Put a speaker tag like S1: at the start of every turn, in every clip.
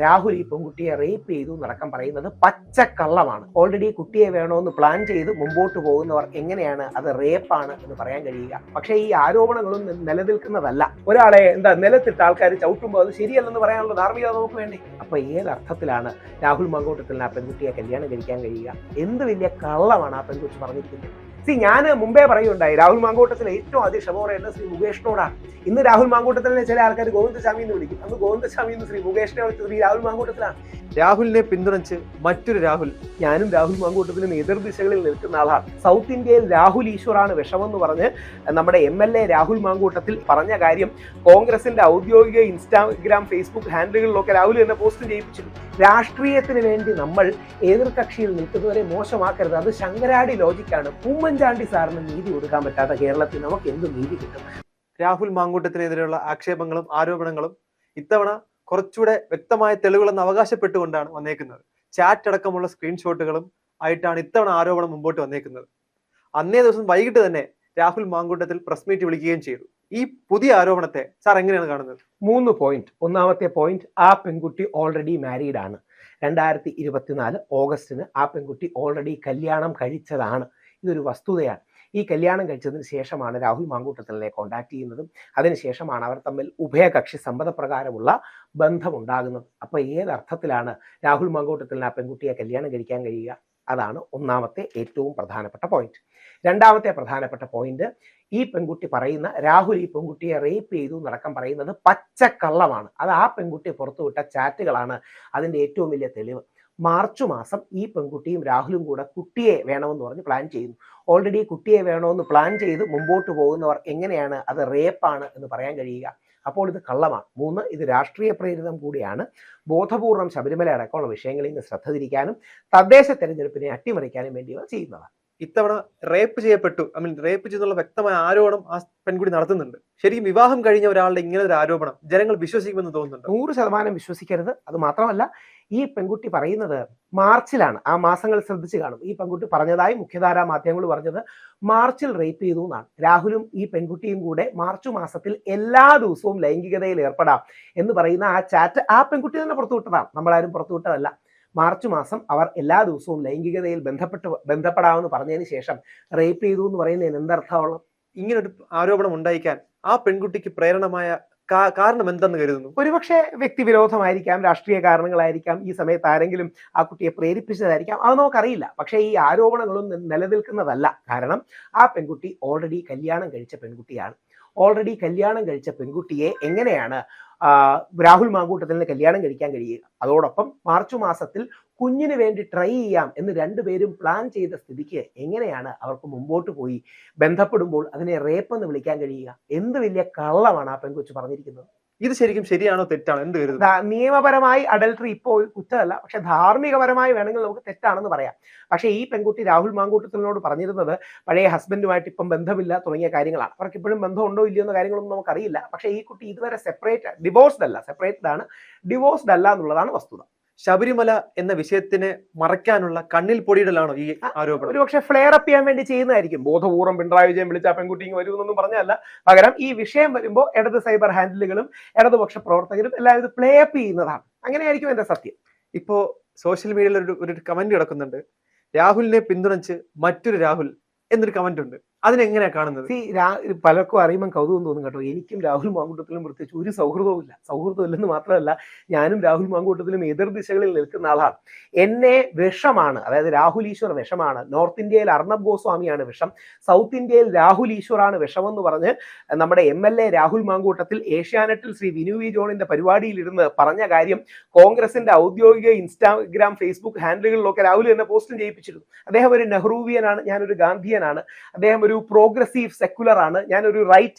S1: രാഹുൽ ഈ പെൺകുട്ടിയെ റേപ്പ് ചെയ്തു എന്നടക്കം പറയുന്നത് പച്ചക്കള്ളമാണ്. ഓൾറെഡി കുട്ടിയെ വേണമെന്ന് പ്ലാൻ ചെയ്ത് മുമ്പോട്ട് പോകുന്നവർ എങ്ങനെയാണ് അത് റേപ്പാണ് എന്ന് പറയാൻ കഴിയുക? പക്ഷേ ഈ ആരോപണങ്ങളും നിലനിൽക്കുന്നതല്ല. ഒരാളെ നിലത്തിട്ട് ആൾക്കാർ ചവിട്ടുമ്പോൾ അത് ശരിയല്ലെന്ന് പറയാനുള്ള ധാർമ്മികത നമുക്ക് വേണ്ടേ? അപ്പൊ ഏതർത്ഥത്തിലാണ് രാഹുൽ മാങ്കൂട്ടത്തിൽ ആ പെൺകുട്ടിയെ കല്യാണം കഴിക്കാൻ കഴിയുക? എന്ത് വലിയ കള്ളമാണ് ആ പെൺകുട്ടി പറഞ്ഞിരിക്കുന്നത്? ഞാൻ മുമ്പേ പറയുണ്ടായി, രാഹുൽ മാങ്കൂട്ടത്തിൽ ഏറ്റവും അധികം ക്ഷമ പറയുന്നത് ശ്രീ മുകേഷിനോടാണ്. ഇന്ന് രാഹുൽ മാങ്കൂട്ടത്തിലെ ചില ആൾക്കാർ ഗോവിന്ദസ്വാമി എന്ന് വിളിക്കും. അന്ന് ഗോവിന്ദസ്വാമി എന്ന് ശ്രീ മുകേഷിനെ വിളിച്ചത് ശ്രീ രാഹുൽ മാങ്കൂട്ടത്തിലാണ്.
S2: രാഹുലിനെ പിന്തുണച്ച് മറ്റൊരു രാഹുൽ.
S1: ഞാനും രാഹുൽ മാങ്കൂട്ടത്തിനും എതിർദിശകളിൽ നിൽക്കുന്ന ആളാണ്. സൗത്ത് ഇന്ത്യയിൽ രാഹുൽ ഈശ്വറാണ് വിഷമെന്ന് പറഞ്ഞ് നമ്മുടെ MLA രാഹുൽ മാങ്കൂട്ടത്തിൽ പറഞ്ഞ കാര്യം കോൺഗ്രസിന്റെ ഔദ്യോഗിക ഇൻസ്റ്റാഗ്രാം ഫേസ്ബുക്ക് ഹാൻഡിലുകളിലൊക്കെ രാഹുൽ എന്നെ പോസ്റ്റ് ചെയ്യിപ്പിച്ചിരുന്നു. രാഷ്ട്രീയത്തിന് വേണ്ടി നമ്മൾ എതിർകക്ഷിയിൽ നിൽക്കുന്നവരെ മോശമാക്കരുത്. അത് ശങ്കരാടി ലോജിക്കാണ്. ഉമ്മൻചാണ്ടി സാറിന് നീതി കൊടുക്കാൻ പറ്റാത്ത കേരളത്തിൽ നമുക്ക് എന്ത് നീതി കിട്ടും?
S2: രാഹുൽ മാങ്കൂട്ടത്തിനെതിരെയുള്ള ആക്ഷേപങ്ങളും ആരോപണങ്ങളും ഇത്തവണ കുറച്ചുകൂടെ വ്യക്തമായ തെളിവുകളെന്ന് അവകാശപ്പെട്ടുകൊണ്ടാണ് വന്നേക്കുന്നത്. ചാറ്റ് അടക്കമുള്ള സ്ക്രീൻഷോട്ടുകളും ആയിട്ടാണ് ഇത്തവണ ആരോപണം മുമ്പോട്ട് വന്നേക്കുന്നത്. അന്നേ ദിവസം വൈകിട്ട് തന്നെ രാഹുൽ മാങ്കൂട്ടത്തിൽ പ്രസ് മീറ്റ് വിളിക്കുകയും ചെയ്തു. ഈ പുതിയ ആരോപണത്തെ സാർ എങ്ങനെയാണ് കാണുന്നത്?
S1: 3 പോയിന്റ്. ഒന്നാമത്തെ പോയിന്റ്, ആ പെൺകുട്ടി ഓൾറെഡി മാരീഡ് ആണ്. 2024 ഓഗസ്റ്റിന് ആ പെൺകുട്ടി ഓൾറെഡി കല്യാണം കഴിച്ചതാണ്. ഇതൊരു വസ്തുതയാണ്. ഈ കല്യാണം കഴിച്ചതിന് ശേഷമാണ് രാഹുൽ മാങ്കൂട്ടത്തിനെ കോണ്ടാക്ട് ചെയ്യുന്നതും അതിനുശേഷമാണ് അവർ തമ്മിൽ ഉഭയകക്ഷി സമ്മതപ്രകാരമുള്ള ബന്ധമുണ്ടാകുന്നത്. അപ്പൊ ഏതർത്ഥത്തിലാണ് രാഹുൽ മാങ്കൂട്ടത്തിന് ആ പെൺകുട്ടിയെ കല്യാണം കഴിക്കാൻ കഴിയുക? അതാണ് ഒന്നാമത്തെ ഏറ്റവും പ്രധാനപ്പെട്ട പോയിന്റ്. രണ്ടാമത്തെ പ്രധാനപ്പെട്ട പോയിന്റ്, ഈ പെൺകുട്ടി പറയുന്ന രാഹുൽ ഈ പെൺകുട്ടിയെ റേപ്പ് ചെയ്തു എന്നടക്കം പറയുന്നത് പച്ചക്കള്ളമാണ്. അത് ആ പെൺകുട്ടി പുറത്തുവിട്ട ചാറ്റുകളാണ് അതിന്റെ ഏറ്റവും വലിയ തെളിവ്. മാർച്ച് മാസം ഈ പെൺകുട്ടിയും രാഹുലും കൂടെ കുട്ടിയെ വേണമെന്ന് പറഞ്ഞ് പ്ലാൻ ചെയ്യുന്നു. ഓൾറെഡി കുട്ടിയെ വേണമെന്ന് പ്ലാൻ ചെയ്ത് മുമ്പോട്ട് പോകുന്നവർ എങ്ങനെയാണ് അത് റേപ്പാണ് എന്ന് പറയാൻ കഴിയുക? അപ്പോൾ ഇത് കള്ളമാണ്. 3, ഇത് രാഷ്ട്രീയ പ്രേരിതം കൂടിയാണ്. ബോധപൂർവം ശബരിമല അടക്കമുള്ള വിഷയങ്ങളിൽ നിന്ന് ശ്രദ്ധ തിരിക്കാനും തദ്ദേശ തെരഞ്ഞെടുപ്പിനെ അട്ടിമറിക്കാനും വേണ്ടി ചെയ്യുന്നതാണ്.
S2: ഇത്തവണ റേപ്പ് ചെയ്യപ്പെട്ടു, റേപ്പ് ചെയ്തുള്ള വ്യക്തമായ ആരോപണം ആ പെൺകുട്ടി നടത്തുന്നുണ്ട്. ശരിക്കും വിവാഹം കഴിഞ്ഞ ഒരാളുടെ ഇങ്ങനെ ഒരു ആരോപണം ജനങ്ങൾ വിശ്വസിക്കുമെന്ന് തോന്നുന്നുണ്ട്?
S1: 100% വിശ്വസിക്കരുത്. അത് മാത്രമല്ല, ഈ പെൺകുട്ടി പറയുന്നത് മാർച്ചിലാണ്. ആ മാസങ്ങൾ ശ്രദ്ധിച്ചു കാണും. ഈ പെൺകുട്ടി പറഞ്ഞതായി മുഖ്യധാരാ മാധ്യമങ്ങൾ പറഞ്ഞത് മാർച്ചിൽ റേപ്പ് ചെയ്തു എന്നാണ്. രാഹുലും ഈ പെൺകുട്ടിയും കൂടെ മാർച്ച് മാസത്തിൽ എല്ലാ ദിവസവും ലൈംഗികതയിൽ ഏർപ്പെടാം എന്ന് പറയുന്ന ആ ചാറ്റ് ആ പെൺകുട്ടി തന്നെ പുറത്തുവിട്ടതാണ്. നമ്മളാരും പുറത്തുവിട്ടതല്ല. മാർച്ച് മാസം അവർ എല്ലാ ദിവസവും ലൈംഗികതയിൽ ബന്ധപ്പെടാമെന്ന് പറഞ്ഞതിന് ശേഷം റേപ്പ് ചെയ്തു എന്ന് പറയുന്നതിന് എന്തർത്ഥമുള്ള?
S2: ഇങ്ങനൊരു ആരോപണം ഉണ്ടായിക്കാൻ ആ പെൺകുട്ടിക്ക് പ്രേരണമായ കാരണം എന്തെന്ന് കരുതുന്നു?
S1: ഒരുപക്ഷെ വ്യക്തിവിരോധമായിരിക്കാം, രാഷ്ട്രീയ കാരണങ്ങളായിരിക്കാം, ഈ സമയത്ത് ആരെങ്കിലും ആ കുട്ടിയെ പ്രേരിപ്പിച്ചതായിരിക്കാം, അത് നമുക്കറിയില്ല. പക്ഷേ ഈ ആരോപണങ്ങളൊന്നും നിലനിൽക്കുന്നതല്ല. കാരണം ആ പെൺകുട്ടി ഓൾറെഡി കല്യാണം കഴിച്ച പെൺകുട്ടിയാണ്. ഓൾറെഡി കല്യാണം കഴിച്ച പെൺകുട്ടിയെ എങ്ങനെയാണ് രാഹുൽ മാങ്കൂട്ടത്തിന് കല്യാണം കഴിക്കാൻ കഴിയുക? അതോടൊപ്പം മാർച്ച് മാസത്തിൽ കുഞ്ഞിന് വേണ്ടി ട്രൈ ചെയ്യാം എന്ന് രണ്ടുപേരും പ്ലാൻ ചെയ്ത സ്ഥിതിക്ക് എങ്ങനെയാണ് അവർക്ക് മുമ്പോട്ട് പോയി ബന്ധപ്പെടുമ്പോൾ അതിനെ റേപ്പ് എന്ന് വിളിക്കാൻ കഴിയുക? എന്ത് വലിയ കള്ളമാണ് ആ പെൺകൊച്ചു പറഞ്ഞിരിക്കുന്നത്?
S2: ഇത് ശരിക്കും ശരിയാണോ തെറ്റാണോ എന്ത് കരുതുന്നു?
S1: നിയമപരമായി അഡൽട്ടറി ഇപ്പോൾ ഒരു കുറ്റമല്ല, പക്ഷെ ധാർമ്മികപരമായി വേണമെങ്കിൽ നമുക്ക് തെറ്റാണെന്ന് പറയാം. പക്ഷേ ഈ പെൺകുട്ടി രാഹുൽ മാങ്കൂട്ടത്തിനോട് പറഞ്ഞിരുന്നത് പഴയ ഹസ്ബൻഡുമായിട്ട് ഇപ്പം ബന്ധമില്ല തുടങ്ങിയ കാര്യങ്ങളാണ്. അവർക്ക് ഇപ്പോഴും ബന്ധമുണ്ടോ ഇല്ലയോ എന്ന കാര്യങ്ങളൊന്നും നമുക്കറിയില്ല. പക്ഷേ ഈ കുട്ടി ഇതുവരെ സെപ്പറേറ്റഡ് ആണ്, ഡിവോഴ്സ്ഡ് അല്ല എന്നുള്ളതാണ് വസ്തുത.
S2: ശബരിമല എന്ന വിഷയത്തിനെ മറയ്ക്കാനുള്ള കണ്ണിൽ പൊടിയിടലാണോ ഈ ആരോപണം?
S1: ഒരുപക്ഷെ ഫ്ലെയർ അപ്പ് ചെയ്യാൻ വേണ്ടി ചെയ്യുന്നതായിരിക്കും. ബോധപൂർവ്വം പിണറായി വിജയൻ വിളിച്ച പെൺകുട്ടി ഇങ്ങ് വരുമെന്നൊന്നും പറഞ്ഞല്ല. പകരം ഈ വിഷയം വരുമ്പോൾ ഇടത് സൈബർ ഹാൻഡിലുകളും ഇടതുപക്ഷ പ്രവർത്തകരും എല്ലാം ഇത് പ്ലേ അപ്പ് ചെയ്യുന്നതാണ്. അങ്ങനെയായിരിക്കും എന്റെ സത്യം.
S2: ഇപ്പോ സോഷ്യൽ മീഡിയയിൽ ഒരു കമന്റ് കിടക്കുന്നുണ്ട്, രാഹുലിനെ പിന്തുണച്ച് മറ്റൊരു രാഹുൽ എന്നൊരു കമന്റ് ഉണ്ട്. അതിനെങ്ങനെയാ കാണുന്നത്?
S1: പലർക്കും അറിയുമ്പോൾ കൗതുകം തോന്നും കേട്ടോ. എനിക്കും രാഹുൽ മാങ്കൂട്ടത്തിലും പ്രത്യേകിച്ച് ഒരു സൗഹൃദവും ഇല്ലെന്ന് മാത്രമല്ല, ഞാനും രാഹുൽ മാങ്കൂട്ടത്തിലും എതിർദിശകളിൽ നിൽക്കുന്ന ആളാണ്. എന്നെ വിഷമാണ്, അതായത് രാഹുൽ ഈശ്വർ വിഷമാണ്, നോർത്ത് ഇന്ത്യയിൽ അർണബ് ഗോസ്വാമിയാണ് വിഷം, സൗത്ത് ഇന്ത്യയിൽ രാഹുൽ ഈശ്വറാണ് വിഷമെന്ന് പറഞ്ഞ് നമ്മുടെ MLA രാഹുൽ മാങ്കൂട്ടത്തിൽ ഏഷ്യാനെറ്റിൽ ശ്രീ വിനു വി ജോണിന്റെ പരിപാടിയിലിരുന്ന് പറഞ്ഞ കാര്യം കോൺഗ്രസിന്റെ ഔദ്യോഗിക ഇൻസ്റ്റാഗ്രാം ഫേസ്ബുക്ക് ഹാൻഡിലുകളിലൊക്കെ രാഹുൽ എന്നെ പോസ്റ്റ് ചെയ്യിപ്പിച്ചിരുന്നു. അദ്ദേഹം ഒരു നെഹ്റൂവിയനാണ്, ഞാനൊരു ഗാന്ധിയനാണ്. അദ്ദേഹം ഒരു പ്രോഗ്രസീവ് സെക്കുലർ ആണ്, ഞാനൊരു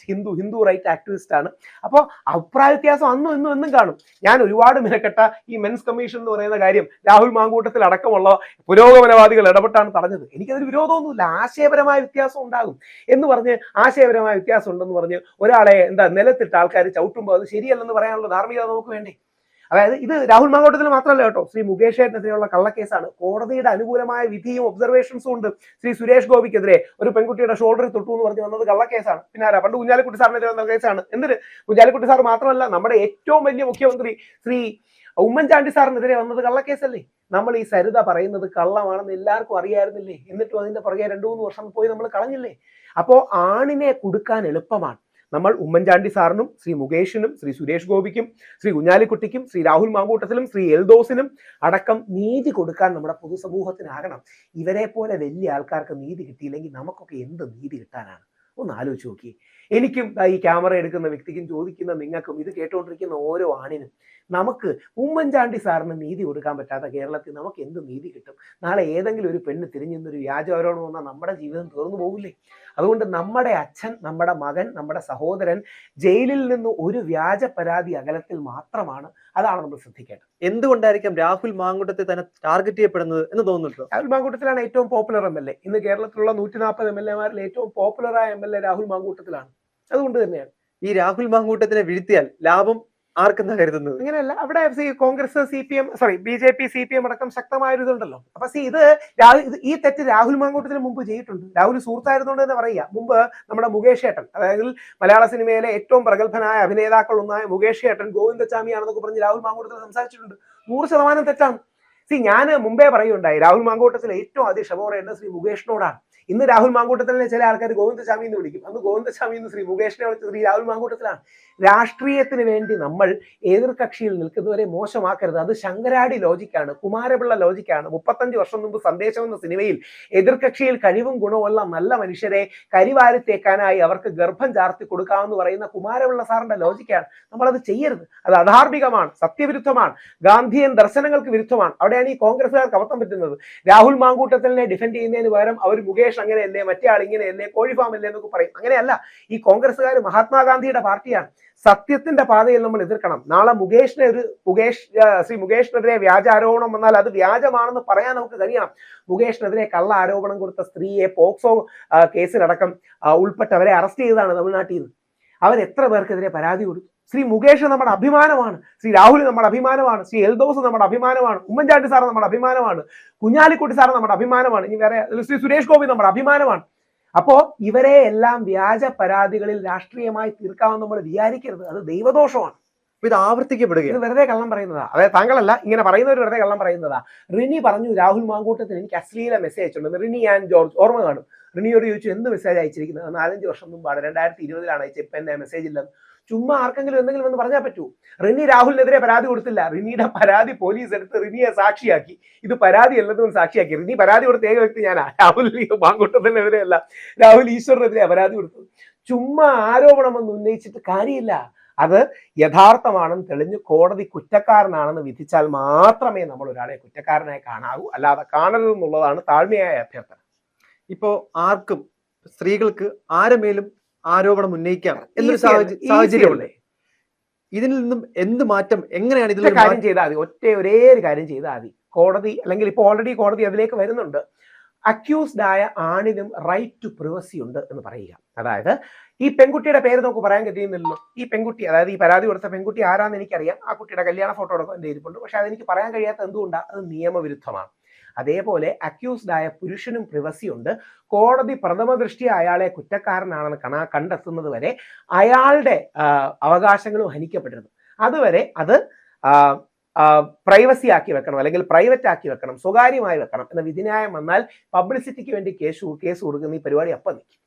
S1: ഹിന്ദു റൈറ്റ് ആക്ടിവിസ്റ്റ് ആണ്. അപ്പോൾ അഭിപ്രായ വ്യത്യാസം അന്നും എന്നും കാണും. ഞാൻ ഒരുപാട് മിനക്കെട്ട ഈ മെൻസ് കമ്മീഷൻ എന്ന് പറയുന്ന കാര്യം രാഹുൽ മാങ്കൂട്ടത്തിൽ അടക്കമുള്ള പുരോഗമനവാദികൾ ഇടപെട്ടാണ് തടഞ്ഞത്. എനിക്കതിൽ വിരോധമൊന്നുമില്ല. ആശയപരമായ വ്യത്യാസം ഉണ്ടാകും എന്ന് പറഞ്ഞ് ആശയപരമായ വ്യത്യാസം ഉണ്ടെന്ന് പറഞ്ഞ് ഒരാളെ നിലത്തിട്ട് ആൾക്കാർ ചവിട്ടുമ്പോൾ അത് ശരിയല്ലെന്ന് പറയാനുള്ള ധാർമ്മികത നമുക്ക് വേണ്ടേ? അതായത് ഇത് രാഹുൽ മാങ്കൂട്ടത്തിൽ മാത്രമല്ല കേട്ടോ, ശ്രീ മുകേഷ് ഏട്ടനെതിരെയുള്ള കള്ളക്കേസാണ്. കോടതിയുടെ അനുകൂലമായ വിധിയും ഒബ്സർവേഷൻസും ഉണ്ട്. ശ്രീ സുരേഷ് ഗോപിക്കെതിരെ ഒരു പെൺകുട്ടിയുടെ ഷോൾഡറിൽ തൊട്ടു എന്ന് പറഞ്ഞ് വന്നത് കള്ളക്കേസാണ്. പിന്നെ ആരാ? പണ്ട് കുഞ്ഞാലിക്കുട്ടി സാറിനെതിരെ വന്ന കേസാണ്. എന്തിന്? കുഞ്ഞാലിക്കുട്ടി സാർ മാത്രമല്ല, നമ്മുടെ ഏറ്റവും വലിയ മുഖ്യമന്ത്രി ശ്രീ ഉമ്മൻചാണ്ടി സാറിനെതിരെ വന്നത് കള്ളക്കേസല്ലേ? നമ്മൾ ഈ സരിത പറയുന്നത് കള്ളമാണെന്ന് എല്ലാവർക്കും അറിയായിരുന്നില്ലേ? എന്നിട്ടും അതിന്റെ പുറകെ 2-3 വർഷം പോയി നമ്മൾ കളഞ്ഞില്ലേ? അപ്പോ ആണിനെ കൊടുക്കാൻ എളുപ്പമാണ്. നമ്മൾ ഉമ്മൻചാണ്ടി സാറിനും ശ്രീ മുകേഷിനും ശ്രീ സുരേഷ് ഗോപിക്കും ശ്രീ കുഞ്ഞാലിക്കുട്ടിക്കും ശ്രീ രാഹുൽ മാങ്കൂട്ടത്തിലും ശ്രീ എൽദോസിനും അടക്കം നീതി കൊടുക്കാൻ നമ്മുടെ പൊതുസമൂഹത്തിനാകണം. ഇവരെ പോലെ വലിയ ആൾക്കാർക്ക് നീതി കിട്ടിയില്ലെങ്കിൽ നമുക്കൊക്കെ എന്ത് നീതി കിട്ടാനാണ്? ഒന്ന് ആലോചിച്ച് നോക്കി. എനിക്കും ഈ ക്യാമറ എടുക്കുന്ന വ്യക്തിക്കും ചോദിക്കുന്ന നിങ്ങൾക്കും ഇത് കേട്ടുകൊണ്ടിരിക്കുന്ന ഓരോ ആണിനും നമുക്ക് ഉമ്മൻചാണ്ടി സാറിന് നീതി കൊടുക്കാൻ പറ്റാത്ത കേരളത്തിൽ നമുക്ക് എന്ത് നീതി കിട്ടും? നാളെ ഏതെങ്കിലും ഒരു പെണ്ണ് തിരിഞ്ഞു നിന്നൊരു വ്യാജാരോപണം വന്നാൽ നമ്മുടെ ജീവിതം തീർന്നു പോകില്ലേ? അതുകൊണ്ട് നമ്മുടെ അച്ഛൻ, നമ്മുടെ മകൻ, നമ്മുടെ സഹോദരൻ ജയിലിൽ നിന്ന് ഒരു വ്യാജ പരാതി അകലത്തിൽ മാത്രമാണ്. അതാണ് നമ്മൾ ശ്രദ്ധിക്കേണ്ടത്.
S2: എന്തുകൊണ്ടായിരിക്കാം രാഹുൽ മാങ്കൂട്ടത്തെ തന്നെ ടാർഗറ്റ് ചെയ്യപ്പെടുന്നത് എന്ന് തോന്നുന്നുണ്ടോ?
S1: രാഹുൽ മാങ്കൂട്ടത്തിലാണ് ഏറ്റവും പോപ്പുലർ എംഎൽഎ. ഇന്ന് കേരളത്തിലുള്ള 140 എംഎൽഎമാരിൽ ഏറ്റവും പോപ്പുലറായ എംഎൽഎ രാഹുൽ മാങ്കൂട്ടത്തിലാണ്. അതുകൊണ്ട് തന്നെയാണ്
S2: ഈ രാഹുൽ മാങ്കൂട്ടത്തിനെ വീഴ്ത്തിയാൽ ലാഭം ആർക്കെന്നാ കരുതുന്നത്?
S1: അങ്ങനെയല്ല. അവിടെ കോൺഗ്രസ്, BJP, CPM അടക്കം ശക്തമായ ഒരു ഇതുണ്ടല്ലോ. അപ്പൊ ഈ തെറ്റ് രാഹുൽ മാങ്കൂട്ടത്തിന് മുമ്പ് ചെയ്തിട്ടുണ്ട്. രാഹുൽ സുഹൃത്തായിരുന്നുകൊണ്ട് തന്നെ പറയുക. മുമ്പ് നമ്മുടെ മുകേഷ് ഏട്ടൻ, അതായത് മലയാള സിനിമയിലെ ഏറ്റവും പ്രഗത്ഭനായ അഭിനേതാക്കൾ ഒന്നായ മുകേഷ് ഏട്ടൻ ഗോവിന്ദച്ചാമിയാണെന്നൊക്കെ പറഞ്ഞ് രാഹുൽ മാങ്കൂട്ടത്തിൽ സംസാരിച്ചിട്ടുണ്ട്. 100% തെറ്റാണ്. ഞാൻ മുമ്പേ പറയുണ്ടായി, രാഹുൽ മാങ്കൂട്ടത്തിൽ ഏറ്റവും അധികം ക്ഷമ പറയേണ്ടത് ശ്രീ മുകേഷിനോടാണ്. ഇന്ന് രാഹുൽ മാങ്കൂട്ടത്തിലെ ചില ആൾക്കാർ ഗോവിന്ദസ്വാമി എന്ന് വിളിക്കും. അന്ന് ഗോവിന്ദസ്വാമി എന്ന് ശ്രീ മുകേഷിനെ വിളിച്ച് ശ്രീ രാഹുൽ മാങ്കൂട്ടത്തിലാണ്. രാഷ്ട്രീയത്തിന് വേണ്ടി നമ്മൾ എതിർകക്ഷിയിൽ നിൽക്കുന്നവരെ മോശമാക്കരുത്. അത് ശങ്കരാടി ലോജിക്കാണ്, കുമാരപിള്ള ലോജിക്കാണ്. 35 വർഷം മുമ്പ് സന്ദേശം എന്ന സിനിമയിൽ എതിർകക്ഷിയിൽ കഴിവും ഗുണവുമുള്ള നല്ല മനുഷ്യരെ കരിവാരിത്തേക്കാനായി അവർക്ക് ഗർഭം ചാർത്തി കൊടുക്കാമെന്ന് പറയുന്ന കുമാരപിള്ള സാറിന്റെ ലോജിക്കാണ്. നമ്മളത് ചെയ്യരുത്. അത് അധാർമികമാണ്, സത്യവിരുദ്ധമാണ്, ഗാന്ധിയൻ ദർശനങ്ങൾക്ക് വിരുദ്ധമാണ്. അവിടെയാണ് ഈ കോൺഗ്രസ്സുകാർക്ക് അബദ്ധം പറ്റുന്നത്. രാഹുൽ മാങ്കൂട്ടത്തിനെ ഡിഫെൻഡ് ചെയ്യുന്നതിന് പകരം അവർ മുകേഷ് അങ്ങനെയല്ലേ, മറ്റേ ആൾ ഇങ്ങനെയല്ലേ, കോഴിഫാം അല്ലേ എന്നൊക്കെ പറയും. അങ്ങനെയല്ല. ഈ കോൺഗ്രസ്സുകാർ മഹാത്മാഗാന്ധിയുടെ പാർട്ടിയാണ്. സത്യത്തിന്റെ പാതയിൽ നമ്മൾ എതിർക്കണം. നാളെ ശ്രീ മുകേഷിനെതിരെ വ്യാജ ആരോപണം വന്നാൽ അത് വ്യാജമാണെന്ന് പറയാൻ നമുക്ക് കഴിയണം. മുകേഷിനെതിരെ കള്ള ആരോപണം കൊടുത്ത സ്ത്രീയെ പോക്സോ കേസിലടക്കം ഉൾപ്പെട്ടവരെ അറസ്റ്റ് ചെയ്തതാണ് തമിഴ്നാട്ടിൽ നിന്ന്. അവരെത്ര പേർക്കെതിരെ പരാതി കൊടുത്തു? ശ്രീ മുകേഷ് നമ്മുടെ അഭിമാനമാണ്, ശ്രീ രാഹുൽ നമ്മുടെ അഭിമാനമാണ്, ശ്രീ എൽദോസ് നമ്മുടെ അഭിമാനമാണ്, ഉമ്മൻചാണ്ടി സാർ നമ്മുടെ അഭിമാനമാണ്, കുഞ്ഞാലിക്കുട്ടി സാർ നമ്മുടെ അഭിമാനമാണ്, ഇനി വേറെ ശ്രീ സുരേഷ് ഗോപി നമ്മുടെ അഭിമാനമാണ്. അപ്പോ ഇവരെ എല്ലാം വ്യാജ പരാതികളിൽ രാഷ്ട്രീയമായി തീർക്കാമെന്ന് നമ്മൾ വിചാരിക്കരുത്. അത് ദൈവദോഷമാണ്.
S2: ഇത് ആവർത്തിക്കപ്പെടുക.
S1: ഇത് വെറുതെ കള്ളം പറയുന്നതാ. അതായത് താങ്കളല്ല, ഇങ്ങനെ പറയുന്നവർ വെറുതെ കള്ളം പറയുന്നതാ. റിനി പറഞ്ഞു രാഹുൽ മാങ്കൂട്ടത്തിന് എനിക്ക് അശ്ലീല മെസ്സേജ് അയച്ചിട്ടുണ്ട്. റിനി ആൻഡ് ജോർജ് ഓർമ്മ കാണും. റിനിയോട് ചോദിച്ചു എന്ത് മെസ്സേജ് അയച്ചിരിക്കുന്നത്? 4-5 വർഷം മുമ്പാണ്, 2020 അയച്ചത്. ഇപ്പൊ എന്റെ മെസ്സേജ് ഇല്ലെന്ന്. ചുമ്മാ ആർക്കെങ്കിലും എന്തെങ്കിലും എന്ന് പറഞ്ഞാൽ പറ്റൂ? റിനി രാഹുലിനെതിരെ പരാതി കൊടുത്തില്ല. റിനിയുടെ പരാതി പോലീസ് എടുത്ത് റിനിയെ സാക്ഷിയാക്കി. ഇത് പരാതി അല്ലെന്ന് സാക്ഷിയാക്കി. റിനി പരാതി കൊടുത്ത ഏക വ്യക്തി ഞാനാ. രാഹുൽ മാങ്കൂട്ടത്തിനെതിരെയല്ല, രാഹുൽ ഈശ്വറിനെതിരെ പരാതി കൊടുത്തു. ചുമ്മാ ആരോപണമെന്ന് ഉന്നയിച്ചിട്ട് കാര്യമില്ല. അത് യഥാർത്ഥമാണെന്ന് തെളിഞ്ഞ് കോടതി കുറ്റക്കാരനാണെന്ന് വിധിച്ചാൽ മാത്രമേ നമ്മൾ ഒരാളെ കുറ്റക്കാരനായി കാണാവൂ. അല്ലാതെ കാണരുതെന്നുള്ളതാണ് താഴ്മയായ അഭ്യർത്ഥന.
S2: ഇപ്പോ ആർക്കും, സ്ത്രീകൾക്ക് ആരുമേലും ആരോപണം ഉന്നയിക്കാം എന്നൊരു സാഹചര്യമുണ്ട്. ഇതിൽ നിന്നും എന്ത് മാറ്റം, എങ്ങനെയാണ് ഇതിൽ
S1: കാര്യം ചെയ്താൽ മതി? ഒരേ ഒരു കാര്യം ചെയ്താൽ മതി. കോടതി, അല്ലെങ്കിൽ ഇപ്പോൾ ഓൾറെഡി കോടതി അതിലേക്ക് വരുന്നുണ്ട്, അക്യൂസ്ഡ് ആയ ആണിനും റൈറ്റ് ടു പ്രിവസി ഉണ്ട് എന്ന് പറയുക. അതായത് ഈ പെൺകുട്ടിയുടെ പേര് നമുക്ക് പറയാൻ കഴിയുന്നില്ലല്ലോ. ഈ പെൺകുട്ടി, അതായത് ഈ പരാതി കൊടുത്ത പെൺകുട്ടി ആരാന്ന് എനിക്കറിയാം. ആ കുട്ടിയുടെ കല്യാണ ഫോട്ടോ എടുക്കാൻ എൻ്റെ ഇരിപ്പുണ്ട്. പക്ഷെ അതെനിക്ക് പറയാൻ കഴിയാത്ത എന്തുകൊണ്ടാണ്? അത് നിയമവിരുദ്ധമാണ്. അതേപോലെ അക്യൂസ്ഡ് ആയ പുരുഷനും പ്രിവസി ഉണ്ട്. കോടതി പ്രഥമ ദൃഷ്ടി അയാളെ കുറ്റക്കാരനാണെന്ന് കണ്ടെത്തുന്നത് വരെ അയാളുടെ അവകാശങ്ങളും ഹനിക്കപ്പെടരുത്. അതുവരെ അത് പ്രൈവസി ആക്കി വെക്കണം, അല്ലെങ്കിൽ പ്രൈവറ്റ് ആക്കി വെക്കണം, സ്വകാര്യമായി വെക്കണം എന്ന വിധിന്യായം വന്നാൽ പബ്ലിസിറ്റിക്ക് വേണ്ടി കേസ് കൊടുക്കുന്ന ഈ പരിപാടി അപ്പം നിൽക്കും.